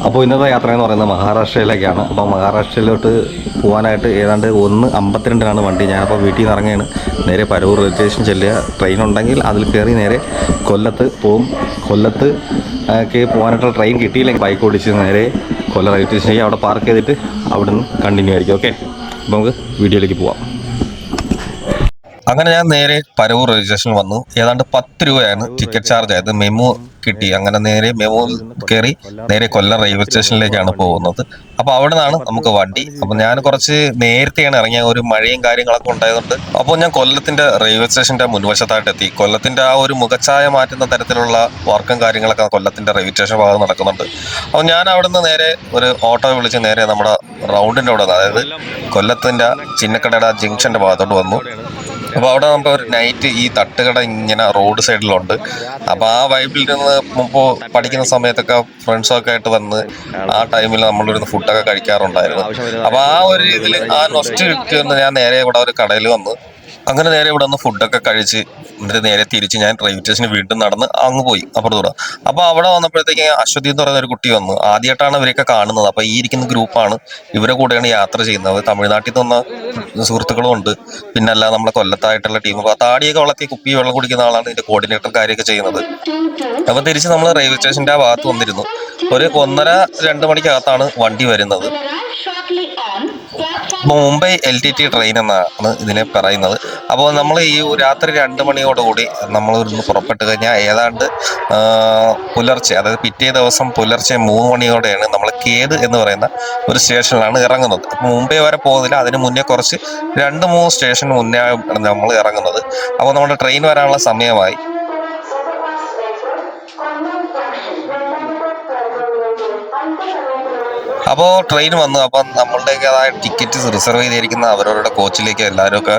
അപ്പോൾ ഇന്നത്തെ യാത്ര എന്ന് പറയുന്നത് മഹാരാഷ്ട്രയിലേക്കാണ്. അപ്പോൾ മഹാരാഷ്ട്രയിലോട്ട് പോകാനായിട്ട് ഏതാണ്ട് 1:52 വണ്ടി. ഞാനപ്പോൾ വീട്ടിൽ നിന്ന് ഇറങ്ങിയാണ്. നേരെ പരവൂർ റെയിൽവേ സ്റ്റേഷൻ ചെല്ലുക. ട്രെയിൻ ഉണ്ടെങ്കിൽ അതിൽ കയറി നേരെ കൊല്ലത്ത് പോകും. കൊല്ലത്ത് പോകാനായിട്ടുള്ള ട്രെയിൻ കിട്ടിയില്ലെങ്കിൽ ബൈക്ക് ഓടിച്ച് നേരെ കൊല്ലം റെയിൽവേ സ്റ്റേഷനിലേക്ക് അവിടെ പാർക്ക് ചെയ്തിട്ട് അവിടെ നിന്ന് കണ്ടിന്യൂ ആയിരിക്കും. ഓക്കെ, അപ്പോൾ നമുക്ക് വീഡിയോയിലേക്ക് പോവാം. അങ്ങനെ ഞാൻ നേരെ പരവൂർ റെയിൽവേ സ്റ്റേഷനിൽ വന്നു. ഏതാണ്ട് 10 രൂപയാണ് ടിക്കറ്റ് ചാർജ് ആയത്. മെമു കിട്ടി. അങ്ങനെ നേരെ മെമു കയറി നേരെ കൊല്ലം റെയിൽവേ സ്റ്റേഷനിലേക്കാണ് പോകുന്നത്. അപ്പോൾ അവിടെ നിന്നാണ് നമുക്ക് വണ്ടി. അപ്പോൾ ഞാൻ കുറച്ച് നേരത്തെയാണ് ഇറങ്ങിയ, ഒരു മഴയും കാര്യങ്ങളൊക്കെ ഉണ്ടായതുകൊണ്ട്. അപ്പോൾ ഞാൻ കൊല്ലത്തിന്റെ റെയിൽവേ സ്റ്റേഷന്റെ മുൻവശത്തായിട്ട് എത്തി. കൊല്ലത്തിന്റെ ആ ഒരു മുഖച്ഛായ മാറ്റുന്ന തരത്തിലുള്ള വർക്കും കാര്യങ്ങളൊക്കെ കൊല്ലത്തിന്റെ റെയിൽവേ സ്റ്റേഷൻ ഭാഗത്ത് നടക്കുന്നുണ്ട്. അപ്പോൾ ഞാൻ അവിടെ നിന്ന് നേരെ ഒരു ഓട്ടോ വിളിച്ച് നേരെ നമ്മുടെ റൗണ്ടിന്റെ അവിടെ, അതായത് കൊല്ലത്തിന്റെ ചിന്നക്കടയുടെ ജംഗ്ഷന്റെ ഭാഗത്തോട്ട് വന്നു. അപ്പോൾ അവിടെ നമുക്ക് ഒരു നൈറ്റ് ഈ തട്ടുകട ഇങ്ങനെ റോഡ് സൈഡിലുണ്ട്. അപ്പോൾ ആ വൈബിൽ നിന്ന് മുമ്പ് പഠിക്കുന്ന സമയത്തൊക്കെ ഫ്രണ്ട്സൊക്കെ ആയിട്ട് വന്ന് ആ ടൈമിൽ നമ്മളിരുന്ന് ഫുഡൊക്കെ കഴിക്കാറുണ്ടായിരുന്നു. അപ്പോൾ ആ ഒരു രീതിയിൽ ആ നൊസ്റ്റു ഞാൻ നേരെ ഇവിടെ ഒരു കടയിൽ വന്ന് അങ്ങനെ നേരെ ഇവിടെ നിന്ന് ഫുഡൊക്കെ കഴിച്ച് എന്നിട്ട് നേരെ തിരിച്ച് ഞാൻ റെയിൽവേ സ്റ്റേഷന് വീണ്ടും നടന്ന് അങ്ങ് പോയി അപ്പുറത്തൂടെ. അപ്പോൾ അവിടെ വന്നപ്പോഴത്തേക്ക് അശ്വതി എന്ന് പറയുന്ന ഒരു കുട്ടി വന്നു. ആദ്യമായിട്ടാണ് ഇവരൊക്കെ കാണുന്നത്. അപ്പോൾ ഈ ഇരിക്കുന്ന ഗ്രൂപ്പാണ്, ഇവരെ കൂടെയാണ് യാത്ര ചെയ്യുന്നത്. തമിഴ്നാട്ടിൽ നിന്ന് വന്ന സുഹൃത്തുക്കളും ഉണ്ട്, പിന്നെ അല്ല നമ്മളെ കൊല്ലത്തായിട്ടുള്ള ടീം. അപ്പോൾ താടിയൊക്കെ വളർത്തി കുപ്പി വെള്ളം കുടിക്കുന്ന ആളാണ് ഇതിന്റെ കോർഡിനേറ്റർ കാര്യമൊക്കെ ചെയ്യുന്നത്. അപ്പോൾ തിരിച്ച് നമ്മൾ റെയിൽവേ സ്റ്റേഷന്റെ ആ ഭാഗത്ത് വന്നിരുന്നു. ഒരു 1:30-2 മണിക്കകത്താണ് വണ്ടി വരുന്നത്. മുംബൈ LTT ട്രെയിൻ എന്നാണ് ഇതിനെ പറയുന്നത്. അപ്പോൾ നമ്മൾ ഈ രാത്രി 2 മണിയോടുകൂടി നമ്മൾ ഇവിടുന്ന് പുറപ്പെട്ട് കഴിഞ്ഞാൽ ഏതാണ്ട് പുലർച്ചെ, അതായത് പിറ്റേ ദിവസം പുലർച്ചെ 3 മണിയോടെയാണ് നമ്മൾ കേട് എന്ന് പറയുന്ന ഒരു സ്റ്റേഷനിലാണ് ഇറങ്ങുന്നത്. അപ്പോൾ മുംബൈ വരെ പോകുന്നില്ല, അതിന് മുന്നേ കുറച്ച് 2-3 സ്റ്റേഷൻ മുന്നേ നമ്മൾ ഇറങ്ങുന്നത്. അപ്പോൾ നമ്മുടെ ട്രെയിൻ വരാനുള്ള സമയമായി. അപ്പോൾ ട്രെയിൻ വന്നു. അപ്പം നമ്മളുടേതായ ടിക്കറ്റ് റിസർവ് ചെയ്തിരിക്കുന്ന അവരവരുടെ കോച്ചിലേക്ക് എല്ലാവരും ഒക്കെ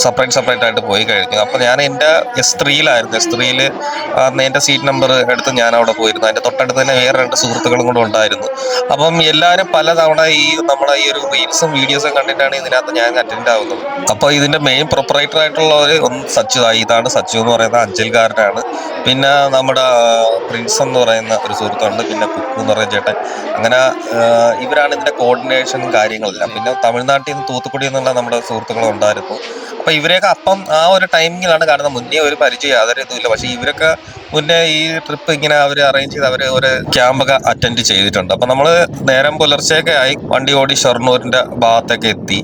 സെപ്പറേറ്റ് ആയിട്ട് പോയി കഴിഞ്ഞു. അപ്പം ഞാൻ എൻ്റെ S3-യിലായിരുന്നു. S3-യിൽ എൻ്റെ സീറ്റ് നമ്പർ എടുത്ത് ഞാൻ അവിടെ പോയിരുന്നു. അതിൻ്റെ തൊട്ടടുത്ത് തന്നെ വേറെ 2 സുഹൃത്തുക്കളും കൂടെ ഉണ്ടായിരുന്നു. അപ്പം എല്ലാവരും പലതവണ ഈ നമ്മുടെ ഈ ഒരു റീൽസും വീഡിയോസും കണ്ടിട്ടാണ് ഇതിനകത്ത് ഞാൻ അറ്റൻഡ് ആവുന്നത്. അപ്പോൾ ഇതിൻ്റെ മെയിൻ പ്രൊപ്പറേറ്റർ ആയിട്ടുള്ളവർ സച്ചു, ഇതാണ് സച്ചു എന്ന് പറയുന്ന അഞ്ചൽക്കാരനാണ്. പിന്നെ നമ്മുടെ പ്രിൻസ് എന്ന് പറയുന്ന ഒരു സുഹൃത്തുണ്ട്, പിന്നെ കുക്കു എന്ന് പറയുന്ന ചേട്ടൻ. അങ്ങനെ ഇവരാണ് ഇതിന്റെ കോർഡിനേഷനും കാര്യങ്ങളെല്ലാം. പിന്നെ തമിഴ്നാട്ടിൽ നിന്ന് തൂത്തുക്കുടി എന്നുള്ള നമ്മുടെ സുഹൃത്തുക്കളും ഉണ്ടായിരുന്നു. അപ്പൊ ഇവരെയൊക്കെ അപ്പം ആ ഒരു ടൈമിങ്ങിലാണ് കാണുന്നത്. മുന്നേ ഒരു പരിചയം യാതൊരു ഇതുമില്ല. പക്ഷെ ഇവരൊക്കെ മുന്നേ ഈ ട്രിപ്പ് ഇങ്ങനെ അവർ അറേഞ്ച് ചെയ്ത് അവർ ഒരു ക്യാമ്പൊക്കെ അറ്റൻഡ് ചെയ്തിട്ടുണ്ട്. അപ്പൊ നമ്മള് നേരം പുലർച്ചെയൊക്കെ ആയി വണ്ടി ഓടി ഷൊർണൂരിന്റെ ഭാഗത്തൊക്കെ എത്തി.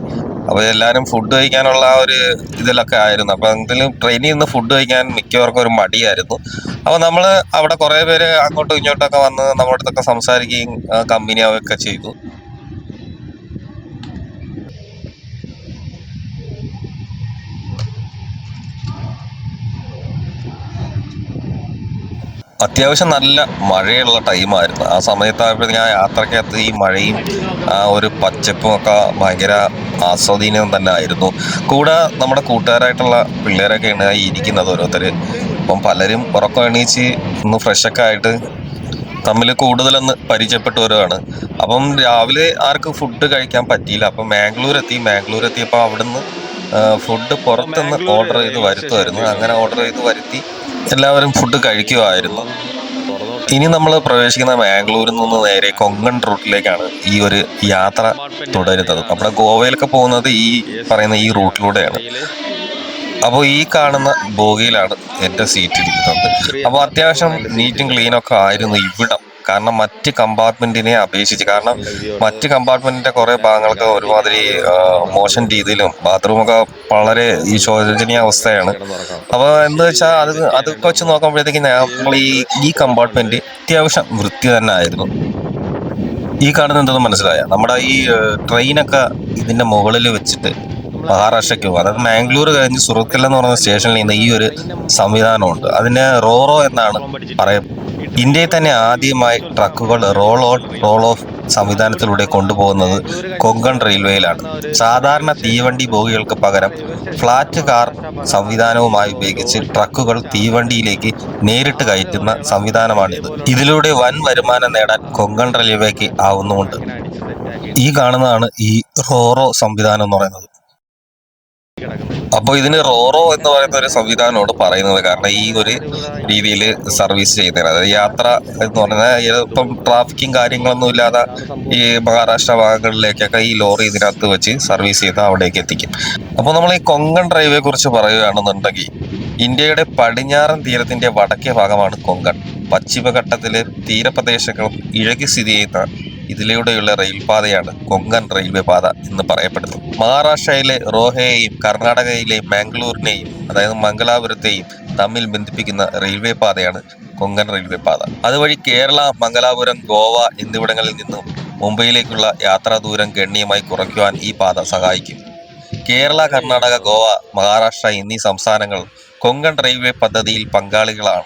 അപ്പോൾ എല്ലാവരും ഫുഡ് കഴിക്കാനുള്ള ആ ഒരു ഇതിലൊക്കെ ആയിരുന്നു. അപ്പോൾ എന്തെങ്കിലും ട്രെയിനിൽ നിന്ന് ഫുഡ് കഴിക്കാൻ മിക്കവർക്കും ഒരു മടിയായിരുന്നു. അപ്പോൾ നമ്മൾ അവിടെ കുറേ പേര് അങ്ങോട്ടും ഇങ്ങോട്ടൊക്കെ വന്ന് നമ്മുടെ അടുത്തൊക്കെ സംസാരിക്കുകയും കമ്പനിയാവുകയൊക്കെ ചെയ്തു. അത്യാവശ്യം നല്ല മഴയുള്ള ടൈമായിരുന്നു. ആ സമയത്തായപ്പോഴത്തേക്ക് ഞാൻ യാത്രക്കകത്ത് ഈ മഴയും ആ ഒരു പച്ചപ്പും ഒക്കെ ഭയങ്കര ആസ്വാദീനം തന്നെ ആയിരുന്നു. കൂടെ നമ്മുടെ കൂട്ടുകാരായിട്ടുള്ള പിള്ളേരൊക്കെയാണ് ഈ ഇരിക്കുന്നത് ഓരോരുത്തർ. അപ്പം പലരും ഉറക്കം എണീച്ച് ഒന്ന് ഫ്രഷൊക്കെ ആയിട്ട് തമ്മിൽ കൂടുതലൊന്ന് പരിചയപ്പെട്ടു വരുവാണ്. അപ്പം രാവിലെ ആർക്കും ഫുഡ് കഴിക്കാൻ പറ്റിയില്ല. അപ്പം മാംഗ്ലൂർ എത്തിയപ്പോൾ അവിടുന്ന് ഫുഡ് പുറത്തുനിന്ന് ഓർഡർ ചെയ്ത് വരുത്തുമായിരുന്നു. അങ്ങനെ ഓർഡർ ചെയ്ത് വരുത്തി എല്ലാവരും ഫുഡ് കഴിക്കുമായിരുന്നു. ഇനി നമ്മൾ പ്രവേശിക്കുന്ന മാംഗ്ലൂരിൽ നിന്ന് നേരെ കൊങ്കൺ റൂട്ടിലേക്കാണ് ഈ ഒരു യാത്ര തുടരുന്നത്. നമ്മുടെ ഗോവയിലൊക്കെ പോകുന്നത് ഈ പറയുന്ന ഈ റൂട്ടിലൂടെയാണ്. അപ്പോൾ ഈ കാണുന്ന ബോഗിയിലാണ് എൻ്റെ സീറ്റ് ഇരിക്കുന്നത്. അപ്പോൾ അത്യാവശ്യം നീറ്റും ക്ലീനൊക്കെ ആയിരുന്നു ഇവിടം. കാരണം മറ്റ് കമ്പാർട്ട്മെന്റിനെ അപേക്ഷിച്ച്, കാരണം മറ്റ് കമ്പാർട്ട്മെന്റിന്റെ കുറെ ഭാഗങ്ങളൊക്കെ ഒരുമാതിരി മോശം രീതിയിലും ബാത്റൂമൊക്കെ വളരെ ഈ ശോചനീയ അവസ്ഥയാണ്. അപ്പോൾ എന്താ വെച്ചാൽ അതൊക്കെ വെച്ച് നോക്കുമ്പോഴത്തേക്കും നമ്മൾ ഈ കമ്പാർട്ട്മെന്റ് അത്യാവശ്യം വൃത്തി തന്നെ ആയിരുന്നു. ഈ കാണുന്ന എന്തെന്ന് മനസ്സിലായ നമ്മുടെ ഈ ട്രെയിനൊക്കെ ഇതിന്റെ മുകളിൽ വെച്ചിട്ട് മഹാരാഷ്ട്രയ്ക്ക് പോകും. അതായത് മാംഗ്ലൂർ കഴിഞ്ഞ് സുറത്കൽ എന്ന് പറയുന്ന സ്റ്റേഷനിൽ നിന്ന് ഈ ഒരു സംവിധാനമുണ്ട്. അതിന് റോറോ എന്നാണ് പറയപ്പെടുന്നത്. ഇന്ത്യയിൽ തന്നെ ആദ്യമായി ട്രക്കുകൾ റോൾ ഓൺ റോൾ ഓഫ് സംവിധാനത്തിലൂടെ കൊണ്ടുപോകുന്നത് കൊങ്കൺ റെയിൽവേയിലാണ്. സാധാരണ തീവണ്ടി ബോഗികൾക്ക് പകരം ഫ്ലാറ്റ് കാർ സംവിധാനവുമായി ഉപയോഗിച്ച് ട്രക്കുകൾ തീവണ്ടിയിലേക്ക് നേരിട്ട് കയറ്റുന്ന സംവിധാനമാണിത്. ഇതിലൂടെ വൻ വരുമാനം നേടാൻ കൊങ്കൺ റെയിൽവേക്ക് ആവുന്നുമുണ്ട്. ഈ കാണുന്നതാണ് ഈ റോറോ സംവിധാനം എന്ന് പറയുന്നത്. അപ്പോൾ ഇതിന് റോറോ എന്ന് പറയുന്ന ഒരു സംവിധാനമാണ് പറയുന്നത്. കാരണം ഈ ഒരു രീതിയിൽ സർവീസ് ചെയ്യുന്നതിന്, അതായത് യാത്ര എന്ന് പറഞ്ഞാൽ ഇപ്പം ട്രാഫിക്കും കാര്യങ്ങളൊന്നും ഇല്ലാതെ ഈ മഹാരാഷ്ട്ര ഭാഗങ്ങളിലേക്കൊക്കെ ഈ ലോറി ഇതിനകത്ത് വെച്ച് സർവീസ് ചെയ്ത് അവിടേക്ക് എത്തിക്കും. അപ്പോൾ നമ്മൾ ഈ കൊങ്കൺ ഡ്രൈവെ കുറിച്ച് പറയുകയാണെന്നുണ്ടെങ്കിൽ, ഇന്ത്യയുടെ പടിഞ്ഞാറൻ തീരത്തിന്റെ വടക്കേ ഭാഗമാണ് കൊങ്കൺ. പശ്ചിമഘട്ടത്തിലെ തീരപ്രദേശങ്ങളും ഇഴകി സ്ഥിതി ചെയ്യുന്ന ഇതിലൂടെയുള്ള റെയിൽപാതയാണ് കൊങ്കൺ റെയിൽവേ പാത എന്ന് പറയപ്പെടുന്നത്. മഹാരാഷ്ട്രയിലെ റോഹയെയും കർണാടകയിലെ മാംഗ്ലൂരിനെയും, അതായത് മംഗലാപുരത്തെയും തമ്മിൽ ബന്ധിപ്പിക്കുന്ന റെയിൽവേ പാതയാണ് കൊങ്കൺ റെയിൽവേ പാത. അതുവഴി കേരള, മംഗലാപുരം, ഗോവ എന്നിവിടങ്ങളിൽ നിന്നും മുംബൈയിലേക്കുള്ള യാത്രാ ദൂരം ഗണ്യമായി കുറയ്ക്കുവാൻ ഈ പാത സഹായിക്കും. കേരള, കർണാടക, ഗോവ, മഹാരാഷ്ട്ര എന്നീ സംസ്ഥാനങ്ങൾ കൊങ്കൺ റെയിൽവേ പദ്ധതിയിൽ പങ്കാളികളാണ്.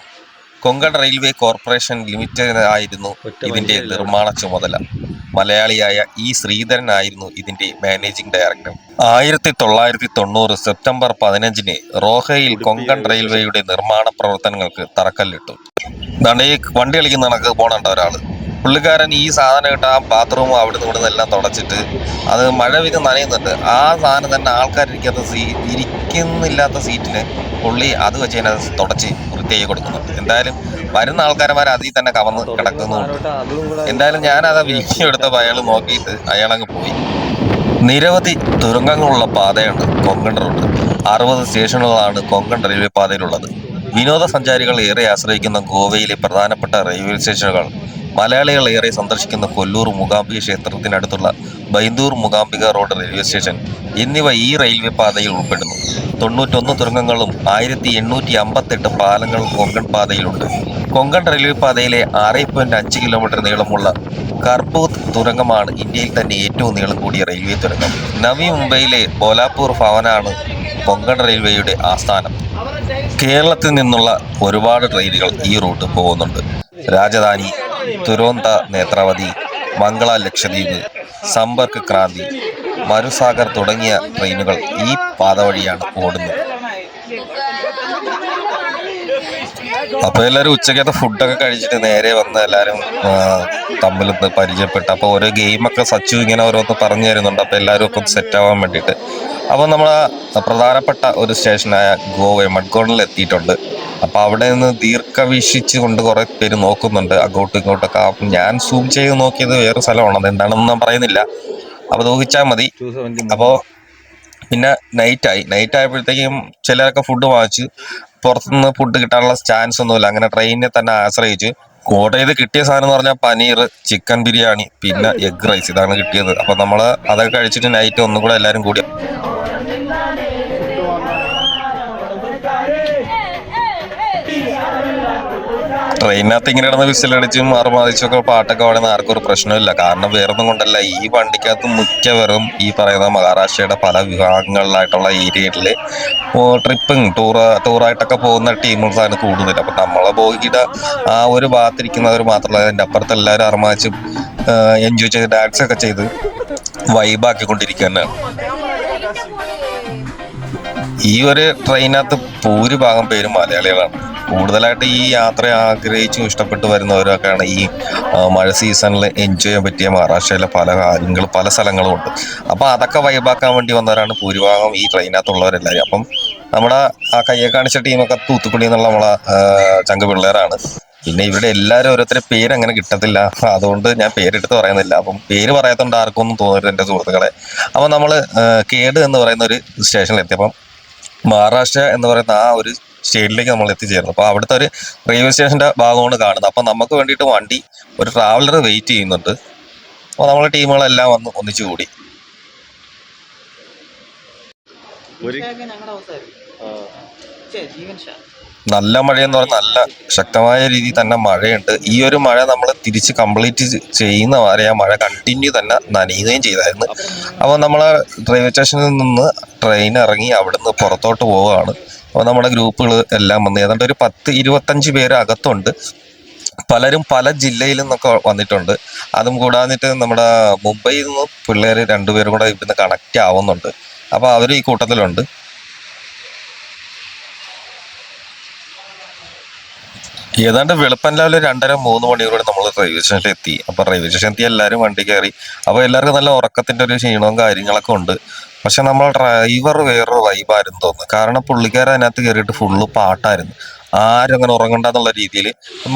കൊങ്കൺ റെയിൽവേ കോർപ്പറേഷൻ ലിമിറ്റഡ് ആയിരുന്നു ഇതിന്റെ നിർമ്മാണ ചുമതല. മലയാളിയായ ഇ ശ്രീധരനായിരുന്നു ഇതിന്റെ മാനേജിംഗ് ഡയറക്ടർ. 1990 സെപ്റ്റംബർ 15 റോഹയിൽ കൊങ്കൺ റെയിൽവേയുടെ നിർമ്മാണ പ്രവർത്തനങ്ങൾക്ക് തറക്കല്ലിട്ടു. ദാണ്ട് ഈ വണ്ടി കളിക്കുന്ന കണക്ക് പോണണ്ട ഒരാള്. പുള്ളിക്കാരൻ ഈ സാധനം ഇട്ട് ആ ബാത്റൂം അവിടുന്ന് ഇവിടുന്ന് എല്ലാം തുടച്ചിട്ട് അത് മഴ പെയ്ത് നനയുന്നുണ്ട്. ആ സാധനം തന്നെ ഇരിക്കുന്നില്ലാത്ത സീറ്റിന് പുള്ളി അത് വെച്ച് തന്നെ തുടച്ച് വൃത്തിയായി കൊടുക്കുന്നുണ്ട്. എന്തായാലും വരുന്ന ആൾക്കാരന്മാർ അതിൽ തന്നെ കവന്ന് കിടക്കുന്നുണ്ട്. എന്തായാലും ഞാനത് വീഡിയോ എടുത്തപ്പോൾ അയാൾ നോക്കിയിട്ട് അയാളങ്ങ് പോയി. നിരവധി തുരങ്കങ്ങളുള്ള പാതയാണ് കൊങ്കൺ റൂട്ട്. 60 സ്റ്റേഷനുകളാണ് കൊങ്കൺ റെയിൽവേ പാതയിലുള്ളത്. വിനോദസഞ്ചാരികൾ ഏറെ ആശ്രയിക്കുന്ന ഗോവയിലെ പ്രധാനപ്പെട്ട റെയിൽവേ സ്റ്റേഷനുകൾ, മലയാളികൾ ഏറെ സന്ദർശിക്കുന്ന കൊല്ലൂർ മൂകാംബിക ക്ഷേത്രത്തിനടുത്തുള്ള Byndoor Mookambika road railway station എന്നിവ ഈ റെയിൽവേ പാതയിൽ ഉൾപ്പെടുന്നു. 91 തുരങ്കങ്ങളും 1858 പാലങ്ങളും കൊങ്കൺ പാതയിലുണ്ട്. കൊങ്കൺ റെയിൽവേ പാതയിലെ 6.5 കിലോമീറ്റർ നീളമുള്ള കർബൂത്ത് തുരങ്കമാണ് ഇന്ത്യയിൽ തന്നെ ഏറ്റവും നീളം കൂടിയ റെയിൽവേ തുരങ്കം. നവി മുംബൈയിലെ ബോലാപൂർ ഭവനാണ് കൊങ്കൺ റെയിൽവേയുടെ ആസ്ഥാനം. കേരളത്തിൽ നിന്നുള്ള ഒരുപാട് ട്രെയിനുകൾ ഈ റൂട്ട് പോകുന്നുണ്ട്. രാജധാനി, തുരോന്ത നേത്രാവതി, മംഗള ലക്ഷദ്വീപ്, സമ്പർക്ക് ക്രാന്തി, മരുസാഗർ തുടങ്ങിയ ട്രെയിനുകൾ ഈ പാത വഴിയാണ് ഓടുന്നത്. അപ്പൊ എല്ലാവരും ഉച്ചക്കത്തെ ഫുഡൊക്കെ കഴിച്ചിട്ട് നേരെ വന്ന് എല്ലാവരും തമ്മിൽ പരിചയപ്പെട്ടു. അപ്പൊ ഓരോ ഗെയിമൊക്കെ സച്ചു ഇങ്ങനെ ഓരോന്ന് പറഞ്ഞു തരുന്നുണ്ട്. അപ്പൊ എല്ലാവരും ഒക്കെ സെറ്റ് ആവാൻ വേണ്ടിയിട്ട്. അപ്പൊ നമ്മളെ പ്രധാനപ്പെട്ട ഒരു സ്റ്റേഷനായ ഗോവ മഡ്ഗോണിൽ എത്തിയിട്ടുണ്ട്. അപ്പൊ അവിടെ നിന്ന് ദീർഘവീക്ഷിച്ച് കൊണ്ട് കുറെ പേര് നോക്കുന്നുണ്ട് അങ്ങോട്ടും ഇങ്ങോട്ടൊക്കെ. ഞാൻ സൂം ചെയ്ത് നോക്കിയത് വേറെ സ്ഥലമാണ്, അത് എന്താണെന്ന് ഞാൻ പറയുന്നില്ല. അപ്പൊ നോക്കിച്ചാൽ മതി. അപ്പോ പിന്നെ നൈറ്റ് ആയപ്പോഴത്തേക്കും ചിലരൊക്കെ ഫുഡ് വാങ്ങിച്ച്. പുറത്തുനിന്ന് ഫുഡ് കിട്ടാനുള്ള ചാൻസ് ഒന്നുമില്ല. അങ്ങനെ ട്രെയിനിനെ തന്നെ ആശ്രയിച്ച് ഓർഡർ ചെയ്ത് കിട്ടിയ സാധനം എന്ന് പറഞ്ഞാൽ പനീർ, ചിക്കൻ ബിരിയാണി, പിന്നെ എഗ് റൈസ്, ഇതാണ് കിട്ടിയത്. അപ്പൊ നമ്മള് അതൊക്കെ കഴിച്ചിട്ട് നൈറ്റ് ഒന്നും കൂടെ എല്ലാവരും കൂടി ട്രെയിനകത്ത് ഇങ്ങനെ കിടന്ന് വിസിലടിച്ചും അറുമാതിച്ചൊക്കെ പാട്ടൊക്കെ പാടുന്ന ആർക്കും ഒരു പ്രശ്നമില്ല. കാരണം വേറൊന്നും കൊണ്ടല്ല, ഈ വണ്ടിക്കകത്ത് മിക്കവരും ഈ പറയുന്ന മഹാരാഷ്ട്രയുടെ പല വിഭാഗങ്ങളിലായിട്ടുള്ള ഏരിയകളില് ടൂറായിട്ടൊക്കെ പോകുന്ന ടീമുകളാണ് കൂടുതൽ. അപ്പൊ നമ്മളെ ബോഗിയുടെ ആ ഒരു ഭാഗത്തിരിക്കുന്നവർ മാത്രമല്ല, അതിന്റെ അപ്പുറത്ത് എല്ലാവരും അറുമാച്ചും എൻജോയ് ചെയ്ത് ഡാൻസ് ഒക്കെ ചെയ്ത് വൈബാക്കിക്കൊണ്ടിരിക്കുകയാണ്. ഈ ഒരു ട്രെയിനകത്ത് ഭൂരിഭാഗം പേരും മലയാളികളാണ്. കൂടുതലായിട്ട് ഈ യാത്ര ആഗ്രഹിച്ചും ഇഷ്ടപ്പെട്ടു വരുന്നവരൊക്കെയാണ്. ഈ മഴ സീസണിൽ എൻജോയ് ചെയ്യാൻ പറ്റിയ മഹാരാഷ്ട്രയിലെ പല കാര്യങ്ങളും പല സ്ഥലങ്ങളും ഉണ്ട്. അപ്പം അതൊക്കെ വൈബാക്കാൻ വേണ്ടി വന്നവരാണ് ഭൂരിഭാഗം ഈ ട്രെയിനകത്തുള്ളവരെല്ലാവരും. അപ്പം നമ്മുടെ ആ കയ്യെ കാണിച്ച ടീമൊക്കെ തൂത്തുക്കുടി എന്നുള്ള നമ്മളെ ചങ്ക പിള്ളേരാണ്. പിന്നെ ഇവിടെ എല്ലാവരും ഓരോരുത്തരുടെ പേര് അങ്ങനെ കിട്ടത്തില്ല, അതുകൊണ്ട് ഞാൻ പേരെടുത്ത് പറയുന്നില്ല. അപ്പം പേര് പറയാത്തോണ്ട് ആർക്കും ഒന്നും തോന്നരുത് എൻ്റെ സുഹൃത്തുക്കളെ. അപ്പം നമ്മൾ കേട് എന്ന് പറയുന്ന ഒരു സ്റ്റേഷനിലെത്തി. അപ്പം മഹാരാഷ്ട്ര എന്ന് പറയുന്ന ആ ഒരു സ്റ്റേറ്റിലേക്ക് നമ്മൾ എത്തിച്ചേർന്നു. അപ്പോൾ അവിടുത്തെ ഒരു റെയിൽവേ സ്റ്റേഷന്റെ ഭാഗമാണ് കാണുന്നത്. അപ്പം നമുക്ക് വേണ്ടിയിട്ട് വണ്ടി ഒരു ട്രാവലർ വെയിറ്റ് ചെയ്യുന്നുണ്ട്. അപ്പോൾ നമ്മളെ ടീമുകളെല്ലാം വന്ന് ഒന്നിച്ചു കൂടി. നല്ല മഴയെന്ന് പറഞ്ഞാൽ നല്ല ശക്തമായ രീതിയിൽ തന്നെ മഴയുണ്ട്. ഈ ഒരു മഴ നമ്മൾ തിരിച്ച് കംപ്ലീറ്റ് ചെയ്യുന്ന വരെ ആ മഴ കണ്ടിന്യൂ തന്നെ നനയുകയും ചെയ്തായിരുന്നു. അപ്പോൾ നമ്മൾ റെയിൽവേ സ്റ്റേഷനിൽ നിന്ന് ട്രെയിൻ ഇറങ്ങി അവിടുന്ന് പുറത്തോട്ട് പോവുകയാണ്. അപ്പോൾ നമ്മുടെ ഗ്രൂപ്പുകൾ എല്ലാം വന്ന് ഏതാണ്ട് ഒരു 10-25 പേര് അകത്തുണ്ട്. പലരും പല ജില്ലയിൽ നിന്നൊക്കെ വന്നിട്ടുണ്ട്. അതും കൂടാഞ്ഞിട്ട് നമ്മുടെ മുംബൈയിൽ നിന്ന് പിള്ളേർ 2 പേരും കൂടെ ഇവിടുന്ന് കണക്റ്റ് ആവുന്നുണ്ട്. അപ്പോൾ അവർ ഈ കൂട്ടത്തിലുണ്ട്. ഏതാണ്ട് വെളുപ്പം രാവിലെ 2:30-3 മണിയോടെ നമ്മൾ റെയിൽവേ സ്റ്റേഷനിൽ എത്തി. അപ്പോൾ റെയിൽവേ സ്റ്റേഷനിൽ എത്തി എല്ലാവരും വണ്ടി കയറി. അപ്പോൾ എല്ലാവർക്കും നല്ല ഉറക്കത്തിൻ്റെ ഒരു ക്ഷീണവും കാര്യങ്ങളൊക്കെ ഉണ്ട്. പക്ഷെ നമ്മളെ ഡ്രൈവർ വേറൊരു വൈബായിരുന്നു തോന്നുന്നു. കാരണം പുള്ളിക്കാരൻ അതിനകത്ത് കയറിയിട്ട് ഫുള്ള് പാട്ടായിരുന്നു. ആരും അങ്ങനെ ഉറങ്ങണ്ടെന്നുള്ള രീതിയിൽ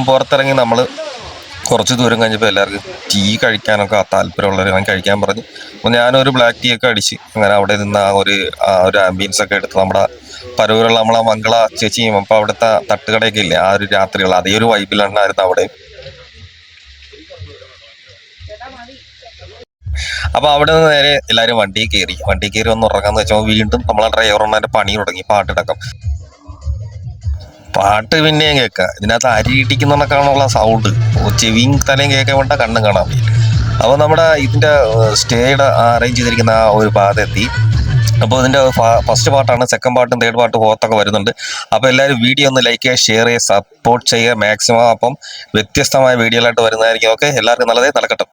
പുറത്തിറങ്ങി നമ്മൾ കുറച്ച് ദൂരം കഴിഞ്ഞപ്പോൾ എല്ലാവർക്കും ടീ കഴിക്കാനൊക്കെ താല്പര്യമുള്ളവർ ഞാൻ കഴിക്കാൻ പറഞ്ഞു. അപ്പോൾ ഞാനൊരു ബ്ലാക്ക് ടീ ഒക്കെ അടിച്ച് അങ്ങനെ അവിടെ നിന്ന് ആ ഒരു ആംബിയൻസ് ഒക്കെ എടുത്ത് നമ്മുടെ പരവൂരുള്ള നമ്മളെ മംഗള ചേച്ചിയും അപ്പോൾ അവിടുത്തെ തട്ടുകടയൊക്കെ ഇല്ലേ ആ ഒരു രാത്രികൾ അതേ ഒരു വൈബിലുണ്ടായിരുന്നു അവിടെ. അപ്പൊ അവിടെ നിന്ന് നേരെ എല്ലാവരും വണ്ടി കയറി ഒന്ന് ഉറങ്ങാന്ന് വെച്ചാൽ വീണ്ടും നമ്മളെ ഡ്രൈവറിന്റെ പണി തുടങ്ങി പാട്ടിടക്കം. പാട്ട് പിന്നെയും കേൾക്കാം. ഇതിനകത്ത് അരി ഇടിക്കുന്നതൊക്കെയാണുള്ള സൗണ്ട്. ചെവിയും തലയും കേൾക്കാൻ വേണ്ട കണ്ണും കാണാൻ വയ്യ. അപ്പോൾ നമ്മുടെ ഇതിന്റെ സ്റ്റേയുടെ അറേഞ്ച് ചെയ്തിരിക്കുന്ന ആ ഒരു ഭാഗത്ത് എത്തി. അപ്പോൾ ഇതിന്റെ ഫസ്റ്റ് പാർട്ടാണ്. സെക്കൻഡ് പാർട്ടും തേർഡ് പാർട്ടും ഫോർത്തൊക്കെ വരുന്നുണ്ട്. അപ്പോൾ എല്ലാവരും വീഡിയോ ഒന്ന് ലൈക്ക് ചെയ്യുക, ഷെയർ ചെയ്യുക, സപ്പോർട്ട് ചെയ്യുക മാക്സിമം. അപ്പം വ്യത്യസ്തമായ വീഡിയോയിലായിട്ട് വരുന്നതായിരിക്കും. ഓക്കെ, എല്ലാവർക്കും നല്ലതേ നടക്കട്ടെ.